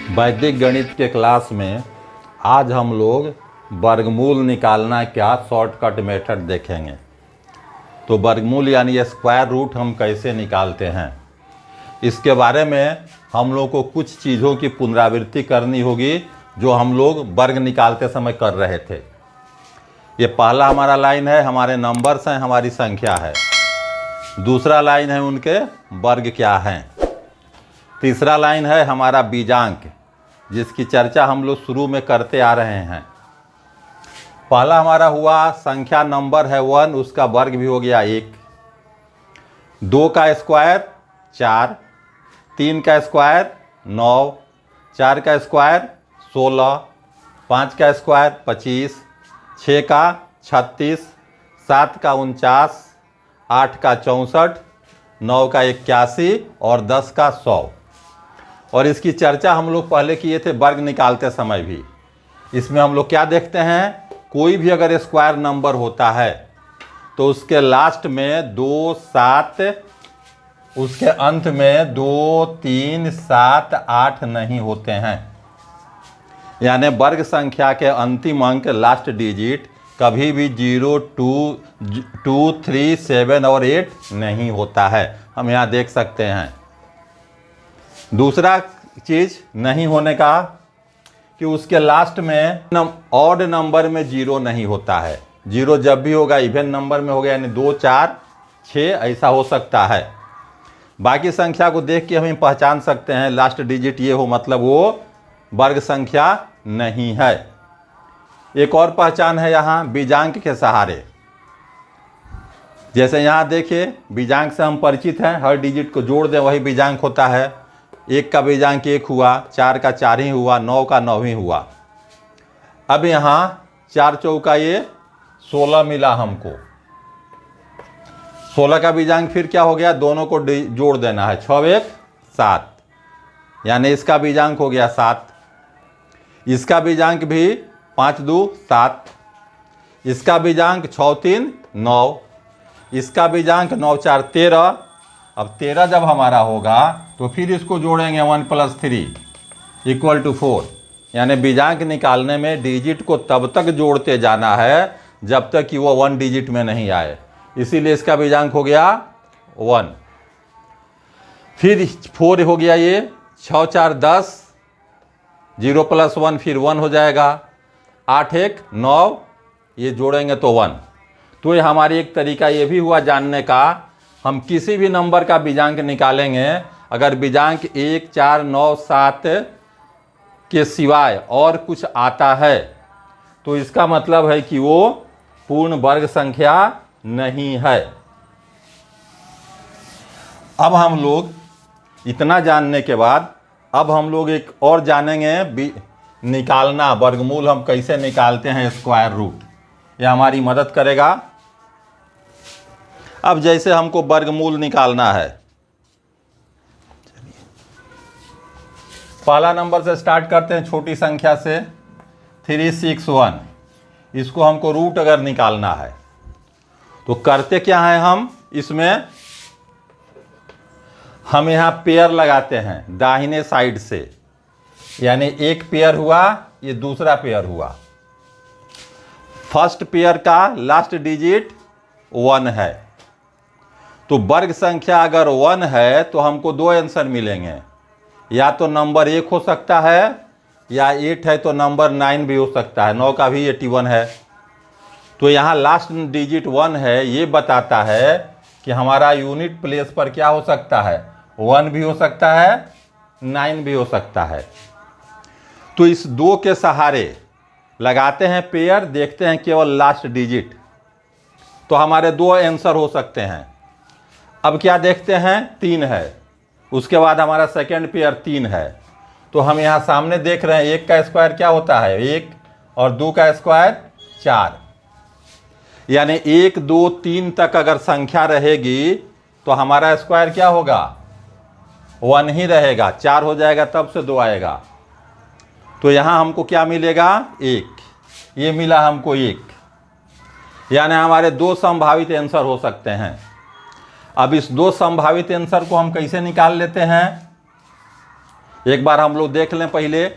वैदिक गणित के क्लास में आज हम लोग वर्गमूल निकालना क्या शॉर्टकट मेथड देखेंगे। तो वर्गमूल यानी स्क्वायर रूट हम कैसे निकालते हैं, इसके बारे में हम लोग को कुछ चीज़ों की पुनरावृत्ति करनी होगी जो हम लोग वर्ग निकालते समय कर रहे थे। ये पहला हमारा लाइन है, हमारे नंबर्स हैं, हमारी संख्या है। दूसरा लाइन है उनके वर्ग क्या हैं। तीसरा लाइन है हमारा बीजांक, जिसकी चर्चा हम लोग शुरू में करते आ रहे हैं। पहला हमारा हुआ संख्या नंबर है 1, उसका वर्ग भी हो गया 1। 2 का स्क्वायर 4, 3 का स्क्वायर 9, 4 का स्क्वायर 16, 5 का स्क्वायर 25, 6 का 36, 7 का 49, 8 का 64, 9 का 81 और 10 का 100। और इसकी चर्चा हम लोग पहले किए थे वर्ग निकालते समय भी। इसमें हम लोग क्या देखते हैं, कोई भी अगर स्क्वायर नंबर होता है तो उसके लास्ट में 2, 7, उसके अंत में 2, 3, 7, 8 नहीं होते हैं। यानी वर्ग संख्या के अंतिम अंक लास्ट डिजिट कभी भी 0, 2, 3, 7 और 8 नहीं होता है। हम यहाँ देख सकते हैं। दूसरा चीज़ नहीं होने का कि उसके लास्ट में ऑड नंबर में 0 नहीं होता है। 0 जब भी होगा इवन नंबर में होगा, यानी 2, 4, 6 ऐसा हो सकता है। बाकी संख्या को देख के हम पहचान सकते हैं लास्ट डिजिट ये हो मतलब वो वर्ग संख्या नहीं है। एक और पहचान है यहाँ बीजांक के सहारे। जैसे यहाँ देखिए बीजांक से हम परिचित हैं, हर डिजिट को जोड़ दें वही बीजांक होता है। 1 का बीजांक 1 हुआ, 4 का 4 ही हुआ, 9 का 9 ही हुआ। अब यहाँ 4 चौका ये 16 मिला हमको। 16 का बीजांक फिर क्या हो गया, दोनों को जोड़ देना है। 6 1 7, यानी इसका बीजांक हो गया 7। इसका बीजांक भी 5 2 7। इसका बीजांक 6 3 9। इसका बीजांक 9 4 13। अब 13 जब हमारा होगा तो फिर इसको जोड़ेंगे 1 + 3 = 4। यानी बीजांक निकालने में डिजिट को तब तक जोड़ते जाना है जब तक कि वो 1 डिजिट में नहीं आए। इसीलिए इसका बीजांक हो गया 1। फिर 4 हो गया ये 6 4 10, 0 + 1 फिर 1 हो जाएगा। 8 1 9, ये जोड़ेंगे तो 1। तो ये हमारी एक तरीका ये भी हुआ जानने का, हम किसी भी नंबर का बीजांक निकालेंगे, अगर बीजांक 1 4 9 7 के सिवाय और कुछ आता है तो इसका मतलब है कि वो पूर्ण वर्ग संख्या नहीं है। अब हम लोग इतना जानने के बाद अब हम लोग एक और जानेंगे निकालना वर्गमूल हम कैसे निकालते हैं, स्क्वायर रूट। यह हमारी मदद करेगा। अब जैसे हमको वर्गमूल निकालना है, पहला नंबर से स्टार्ट करते हैं, छोटी संख्या से 361। इसको हमको रूट अगर निकालना है तो करते क्या है, हम यहाँ पेयर लगाते हैं दाहिने साइड से। यानी एक पेयर हुआ, ये दूसरा पेयर हुआ। फर्स्ट पेयर का लास्ट डिजिट 1 है। तो वर्ग संख्या अगर 1 है तो हमको 2 आंसर मिलेंगे। या तो नंबर 1 हो सकता है, या 8 है तो नंबर 9 भी हो सकता है। 9 का भी 81 है। तो यहाँ लास्ट डिजिट 1 है, ये बताता है कि हमारा यूनिट प्लेस पर क्या हो सकता है, 1 भी हो सकता है, 9 भी हो सकता है। तो इस 2 के सहारे लगाते हैं पेयर, देखते हैं केवल लास्ट डिजिट। तो हमारे 2 आंसर हो सकते हैं। अब क्या देखते हैं, 3 है। उसके बाद हमारा सेकेंड पेयर 3 है। तो हम यहाँ सामने देख रहे हैं 1 का स्क्वायर क्या होता है 1, और 2 का स्क्वायर 4। यानी 1 2 3 तक अगर संख्या रहेगी तो हमारा स्क्वायर क्या होगा, 1 ही रहेगा। 4 हो जाएगा तब से 2 आएगा। तो यहाँ हमको क्या मिलेगा, 1। ये मिला हमको 1। यानी हमारे 2 संभावित आंसर हो सकते हैं। अब इस 2 संभावित आंसर को हम कैसे निकाल लेते हैं, एक बार हम लोग देख लें पहले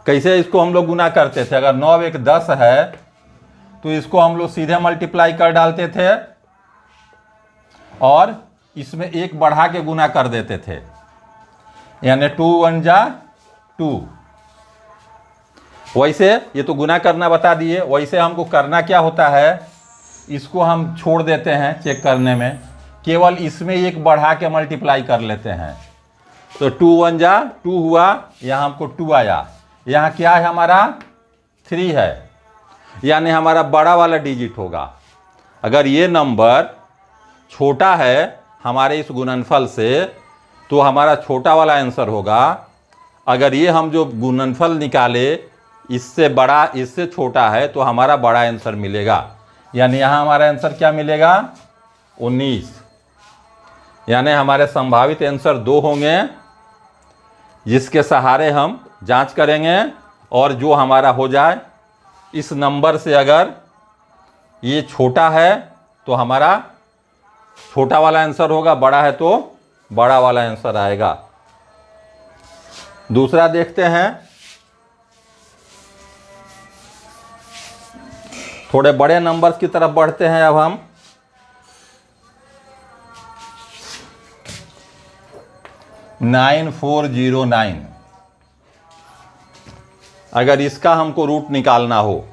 कैसे इसको हम लोग गुना करते थे। अगर 9 1 10 है तो इसको हम लोग सीधे मल्टीप्लाई कर डालते थे और इसमें एक बढ़ा के गुना कर देते थे, यानी 2 1 जा 2। वैसे ये तो गुना करना बता दिए, वैसे हमको करना क्या होता है, इसको हम छोड़ देते हैं चेक करने में, केवल इसमें एक बढ़ा के मल्टीप्लाई कर लेते हैं। तो 2 1 जा 2 हुआ, यहाँ हमको 2 आया, यहाँ क्या है हमारा 3 है, यानी हमारा बड़ा वाला डिजिट होगा। अगर ये नंबर छोटा है हमारे इस गुणनफल से तो हमारा छोटा वाला आंसर होगा। अगर ये हम जो गुणनफल निकाले इससे बड़ा इससे छोटा है तो हमारा बड़ा आंसर मिलेगा, यानी यहाँ हमारा आंसर क्या मिलेगा 19। यानी हमारे संभावित आंसर 2 होंगे जिसके सहारे हम जांच करेंगे, और जो हमारा हो जाए इस नंबर से अगर ये छोटा है तो हमारा छोटा वाला आंसर होगा, बड़ा है तो बड़ा वाला आंसर आएगा। दूसरा देखते हैं, थोड़े बड़े नंबर्स की तरफ बढ़ते हैं अब हम। नाइन 409, अगर इसका हमको रूट निकालना हो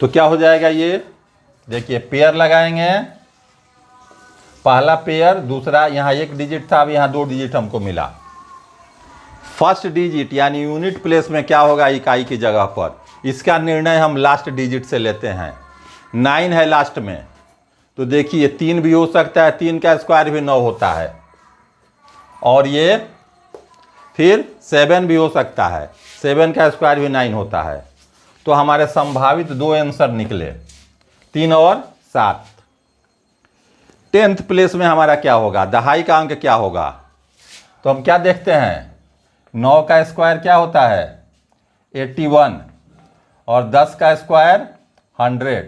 तो क्या हो जाएगा, ये देखिए पेयर लगाएंगे, पहला पेयर, दूसरा यहाँ 1 डिजिट था, अब यहाँ 2 डिजिट हमको मिला। फर्स्ट डिजिट यानी यूनिट प्लेस में क्या होगा इकाई की जगह पर, इसका निर्णय हम लास्ट डिजिट से लेते हैं। 9 है लास्ट में, तो देखिए 3 भी हो सकता है, 3 का स्क्वायर भी 9 होता है, और ये फिर 7 भी हो सकता है, 7 का स्क्वायर भी 9 होता है। तो हमारे संभावित 2 आंसर निकले, 3 और 7। 10th प्लेस में हमारा क्या होगा, दहाई का अंक क्या होगा, तो हम क्या देखते हैं 9 का स्क्वायर क्या होता है 81, और 10 का स्क्वायर 100,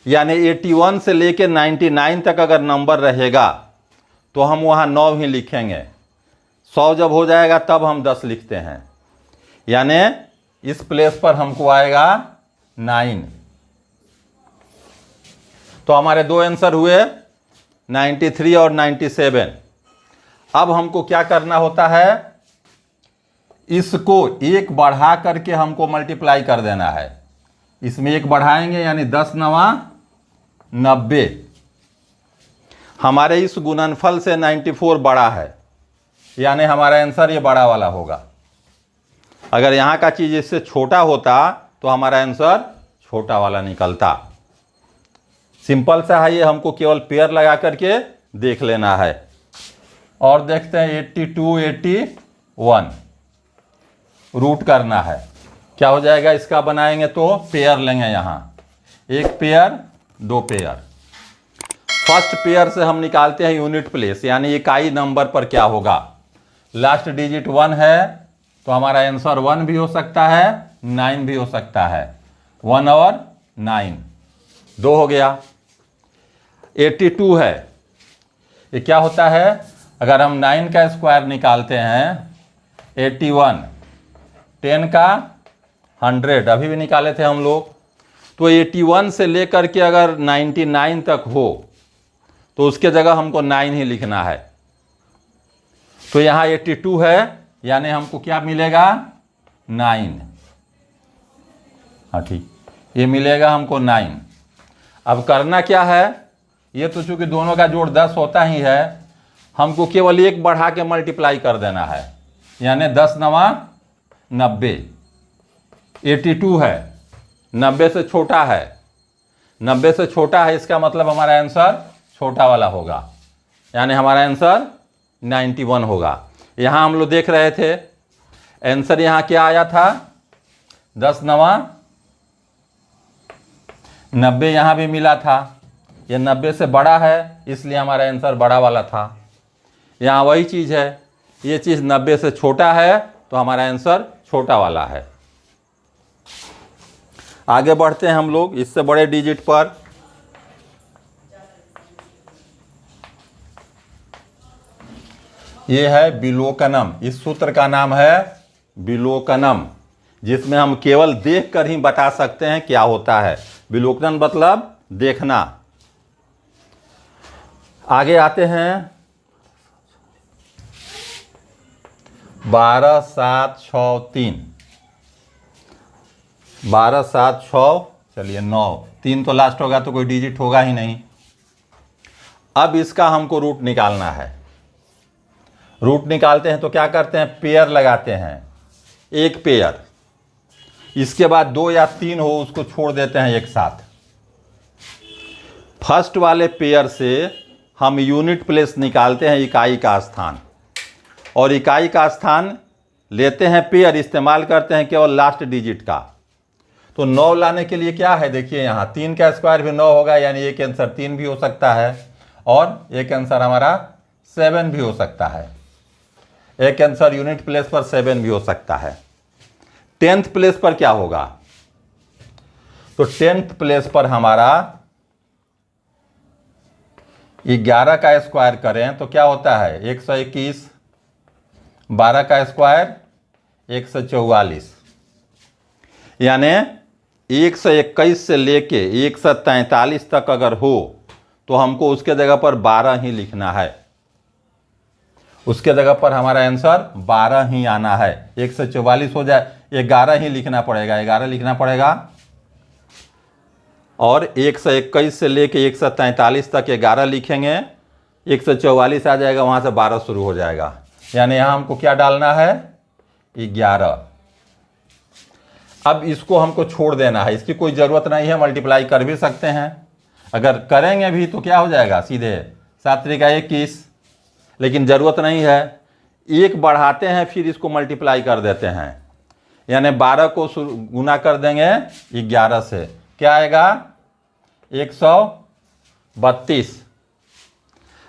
यानी 81 से लेकर 99 तक अगर नंबर रहेगा तो हम वहाँ 9 ही लिखेंगे। 100 जब हो जाएगा तब हम 10 लिखते हैं, यानी इस प्लेस पर हमको आएगा 9। तो हमारे 2 आंसर हुए 93 और 97। अब हमको क्या करना होता है, इसको एक बढ़ा करके हमको मल्टीप्लाई कर देना है। इसमें एक बढ़ाएंगे यानी 10 9 90। हमारे इस गुणनफल से 94 बड़ा है, यानी हमारा आंसर ये बड़ा वाला होगा। अगर यहाँ का चीज़ इससे छोटा होता तो हमारा आंसर छोटा वाला निकलता। सिंपल सा है ये, हमको केवल पेयर लगा करके देख लेना है। और देखते हैं 82 81 रूट करना है, क्या हो जाएगा इसका, बनाएंगे तो पेयर लेंगे, यहाँ 1 पेयर 2 पेयर। फर्स्ट पेयर से हम निकालते हैं यूनिट प्लेस, यानी इकाई नंबर पर क्या होगा। लास्ट डिजिट 1 है तो हमारा आंसर 1 भी हो सकता है 9 भी हो सकता है, 1 और 9 2 हो गया। 82 है, ये क्या होता है, अगर हम 9 का स्क्वायर निकालते हैं 81, 10 का 100 अभी भी निकाले थे हम लोग, तो 81 से लेकर के अगर 99 तक हो तो उसके जगह हमको 9 ही लिखना है। तो यहाँ 82 है, यानी हमको क्या मिलेगा 9। हाँ ठीक, ये मिलेगा हमको 9। अब करना क्या है, ये तो चूंकि दोनों का जोड़ 10 होता ही है, हमको केवल एक बढ़ा के मल्टीप्लाई कर देना है, यानी 10 9 90। 82 है, 90 से छोटा है, 90 से छोटा है, इसका मतलब हमारा आंसर छोटा वाला होगा, यानी हमारा आंसर 91 होगा। यहाँ हम लोग देख रहे थे आंसर यहाँ क्या आया था 10 9 90, यहाँ भी मिला था, ये 90 से बड़ा है इसलिए हमारा आंसर बड़ा वाला था। यहाँ वही चीज़ है, ये चीज़ 90 से छोटा है तो हमारा आंसर छोटा वाला है। आगे बढ़ते हैं हम लोग इससे बड़े डिजिट पर। ये है विलोकनम। इस सूत्र का नाम है विलोकनम, जिसमें हम केवल देखकर ही बता सकते हैं क्या होता है। विलोकन मतलब देखना। आगे आते हैं 12 7 6 3, 12 7 6, चलिए 9, 3 तो लास्ट होगा तो कोई डिजिट होगा ही नहीं। अब इसका हमको रूट निकालना है। रूट निकालते हैं तो क्या करते हैं, पेयर लगाते हैं, एक पेयर, इसके बाद 2 या 3 हो उसको छोड़ देते हैं एक साथ। फर्स्ट वाले पेयर से हम यूनिट प्लेस निकालते हैं, इकाई का स्थान, और इकाई का स्थान लेते हैं पेयर, इस्तेमाल करते हैं केवल लास्ट डिजिट का। तो 9 लाने के लिए क्या है, देखिए यहाँ 3 का स्क्वायर भी 9 होगा, यानी एक आंसर 3 भी हो सकता है और एक आंसर हमारा 7 भी हो सकता है। एक आंसर यूनिट प्लेस पर 7 भी हो सकता है। 10th प्लेस पर क्या होगा, तो 10th प्लेस पर हमारा 11 का स्क्वायर करें तो क्या होता है 121, 12 का स्क्वायर 144, यानी 121 से लेके 143 तक अगर हो तो हमको उसके जगह पर 12 ही लिखना है। उसके जगह पर हमारा आंसर 12 ही आना है। 144 हो जाए 11 ही लिखना पड़ेगा, 11 लिखना पड़ेगा, और 121 से लेके 143 तक 11 लिखेंगे, 144 आ जाएगा, वहाँ से 12 शुरू हो जाएगा, यानी यहाँ हमको क्या डालना है 11। अब इसको हमको छोड़ देना है, इसकी कोई ज़रूरत नहीं है, मल्टीप्लाई कर भी सकते हैं। अगर करेंगे भी तो क्या हो जाएगा सीधे 7 3 21, लेकिन ज़रूरत नहीं है। एक बढ़ाते हैं फिर इसको मल्टीप्लाई कर देते हैं, यानी 12 को गुना कर देंगे 11 से, क्या आएगा 132।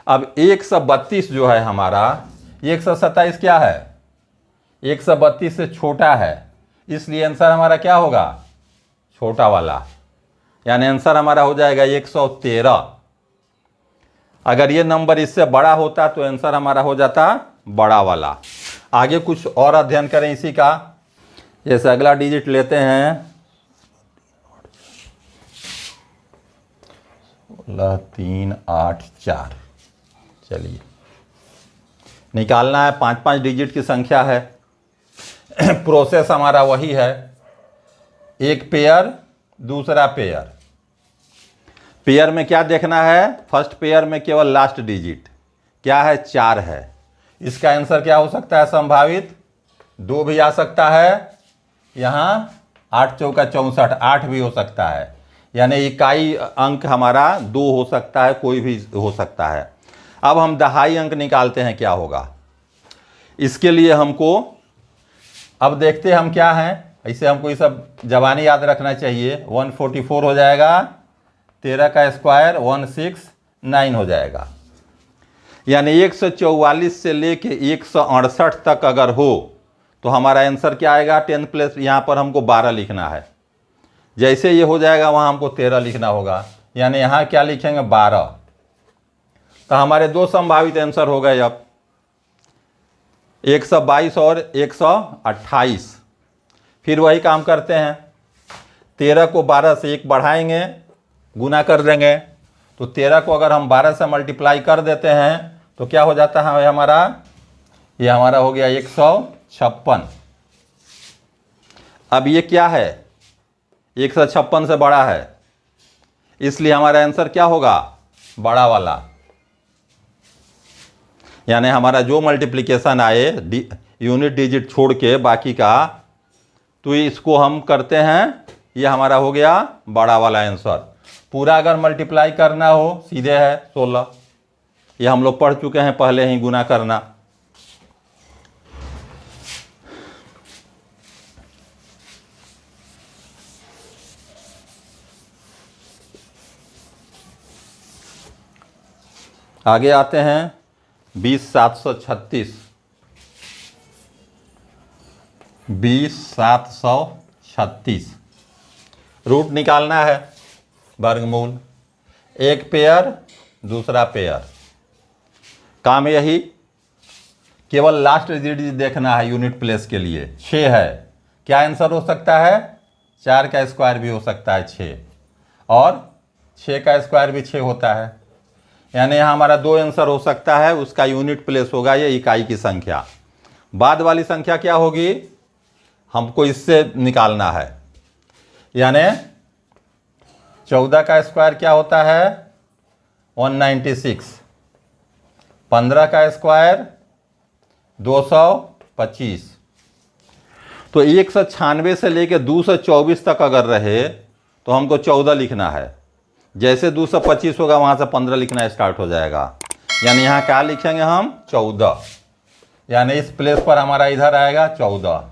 अब 132 जो है हमारा, 127 क्या है 132 से छोटा है, इसलिए आंसर हमारा क्या होगा छोटा वाला, यानी आंसर हमारा हो जाएगा 113। अगर ये नंबर इससे बड़ा होता तो आंसर हमारा हो जाता बड़ा वाला। आगे कुछ और अध्ययन करें इसी का। जैसे अगला डिजिट लेते हैं 16 3 8 4, चलिए निकालना है, 5 डिजिट की संख्या है। प्रोसेस हमारा वही है, एक पेयर दूसरा पेयर। पेयर में क्या देखना है, फर्स्ट पेयर में केवल लास्ट डिजिट क्या है 4 है, इसका आंसर क्या हो सकता है संभावित 2 भी आ सकता है, यहाँ 8 चौका 64 8 भी हो सकता है, यानी इकाई अंक हमारा 2 हो सकता है, कोई भी हो सकता है। अब हम दहाई अंक निकालते हैं, क्या होगा इसके लिए हमको, अब देखते हैं हम क्या हैं, ऐसे हमको ये सब जबानी याद रखना चाहिए। 144 हो जाएगा, 13 का स्क्वायर 169 हो जाएगा, यानी 144 से लेके 168 तक अगर हो तो हमारा आंसर क्या आएगा 10 प्लेस, यहाँ पर हमको 12 लिखना है। जैसे ये हो जाएगा वहाँ हमको 13 लिखना होगा, यानी यहाँ क्या लिखेंगे 12। तो हमारे 2 संभावित आंसर हो गए, अब 122 और 128। फिर वही काम करते हैं, 13 को 12 से 1 बढ़ाएंगे, गुना कर देंगे, तो 13 को अगर हम 12 से मल्टीप्लाई कर देते हैं तो क्या हो जाता है हमारा, ये हमारा हो गया 156। अब ये क्या है 156 से बड़ा है, इसलिए हमारा आंसर क्या होगा बड़ा वाला, यानी हमारा जो मल्टीप्लिकेशन आए यूनिट डिजिट छोड़ के बाकी का, तो इसको हम करते हैं, ये हमारा हो गया बड़ा वाला आंसर। पूरा अगर मल्टीप्लाई करना हो सीधे है 16, ये हम लोग पढ़ चुके हैं पहले ही, गुना करना। आगे आते हैं 20736, 20736 रूट निकालना है, वर्गमूल, एक पेयर दूसरा पेयर। काम यही केवल लास्ट डिजिट देखना है यूनिट प्लेस के लिए। 6 है, क्या आंसर हो सकता है? 4 का स्क्वायर भी हो सकता है 6, और 6 का स्क्वायर भी 6 होता है। यानी यहाँ हमारा 2 आंसर हो सकता है, उसका यूनिट प्लेस होगा ये इकाई की संख्या। बाद वाली संख्या क्या होगी, हमको इससे निकालना है। यानी 14 का स्क्वायर क्या होता है? 196। 15 का स्क्वायर 225। तो 196 से लेकर 224 तक अगर रहे तो हमको 14 लिखना है। जैसे 225 होगा वहाँ से 15 लिखना स्टार्ट हो जाएगा। यानी यहाँ क्या लिखेंगे हम? 14। यानी इस प्लेस पर हमारा इधर आएगा 14।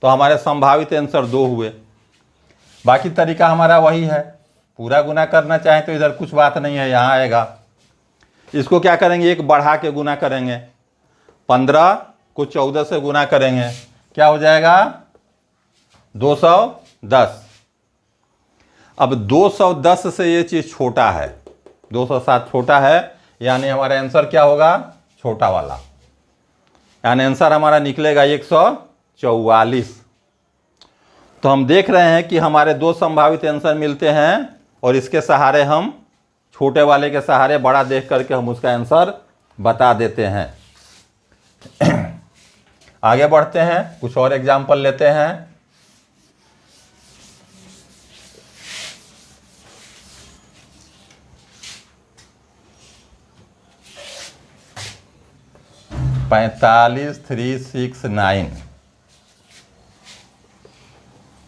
तो हमारे संभावित आंसर 2 हुए। बाकी तरीका हमारा वही है, पूरा गुना करना चाहें तो इधर कुछ बात नहीं है, यहाँ आएगा। इसको क्या करेंगे, एक बढ़ा के गुना करेंगे। 15 को 14 से गुना करेंगे, क्या हो जाएगा? 210। अब 210 से ये चीज़ छोटा है, 207 छोटा है, यानी हमारा आंसर क्या होगा? छोटा वाला। यानी आंसर हमारा निकलेगा 144। तो हम देख रहे हैं कि हमारे 2 संभावित आंसर मिलते हैं, और इसके सहारे हम छोटे वाले के सहारे बड़ा देख करके हम उसका आंसर बता देते हैं। आगे बढ़ते हैं, कुछ और एग्जाम्पल लेते हैं। पैंतालीस 369।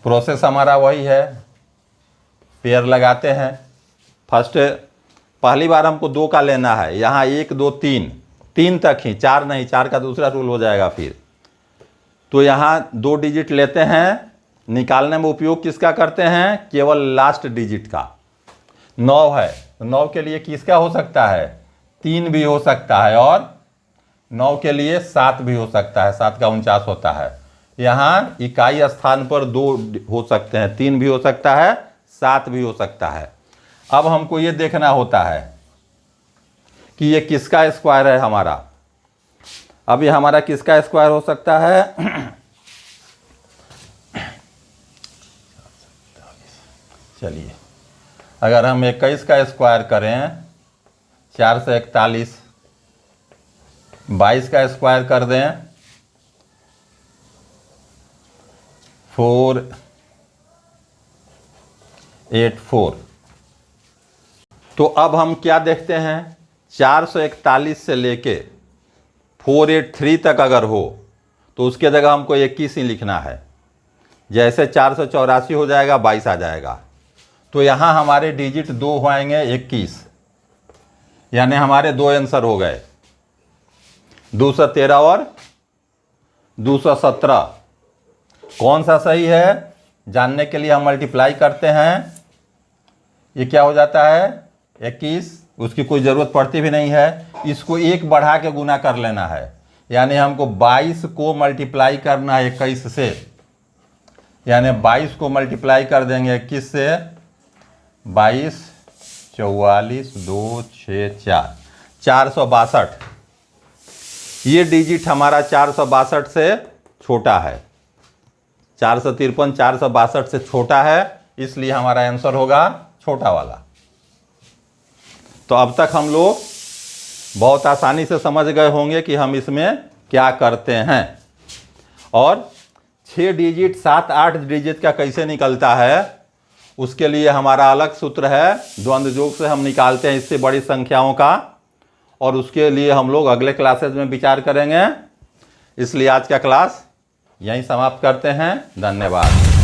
प्रोसेस हमारा वही है, पेयर लगाते हैं। फर्स्ट पहली बार हमको 2 का लेना है, यहाँ 1 2 3 तक ही, 4 नहीं, 4 का दूसरा रूल हो जाएगा फिर। तो यहाँ 2 डिजिट लेते हैं, निकालने में उपयोग किसका करते हैं? केवल लास्ट डिजिट का। 9 है, तो 9 के लिए किसका हो सकता है? 3 भी हो सकता है, और 9 के लिए 7 भी हो सकता है, 7 का 49 होता है। यहाँ इकाई स्थान पर 2 हो सकते हैं, 3 भी हो सकता है, 7 भी हो सकता है। अब हमको ये देखना होता है कि ये किसका स्क्वायर है हमारा। अब ये हमारा किसका स्क्वायर हो सकता है? चलिए, अगर हम 21 का स्क्वायर करें 4 से 41, 22 का स्क्वायर कर दें 484। तो अब हम क्या देखते हैं, 441 से लेके 483 तक अगर हो तो उसके जगह हमको 21 ही लिखना है। जैसे 484 हो जाएगा 22 आ जाएगा। तो यहाँ हमारे डिजिट 2 होएंगे 21, यानी हमारे 2 आंसर हो गए, 213 और 217। कौन सा सही है जानने के लिए हम मल्टीप्लाई करते हैं। ये क्या हो जाता है? 21, उसकी कोई ज़रूरत पड़ती भी नहीं है, इसको 1 बढ़ा के गुना कर लेना है। यानी हमको 22 को मल्टीप्लाई करना है 21 से, यानी 22 को मल्टीप्लाई कर देंगे 21 से, 22 44 2 6 4 462। ये डिजिट हमारा 462 से छोटा है, 453 462 से छोटा है, इसलिए हमारा आंसर होगा छोटा वाला। तो अब तक हम लोग बहुत आसानी से समझ गए होंगे कि हम इसमें क्या करते हैं, और 6 डिजिट 7 8 डिजिट का कैसे निकलता है उसके लिए हमारा अलग सूत्र है। द्वंद्व योग से हम निकालते हैं इससे बड़ी संख्याओं का, और उसके लिए हम लोग अगले क्लासेज में विचार करेंगे। इसलिए आज का क्लास यहीं समाप्त करते हैं। धन्यवाद।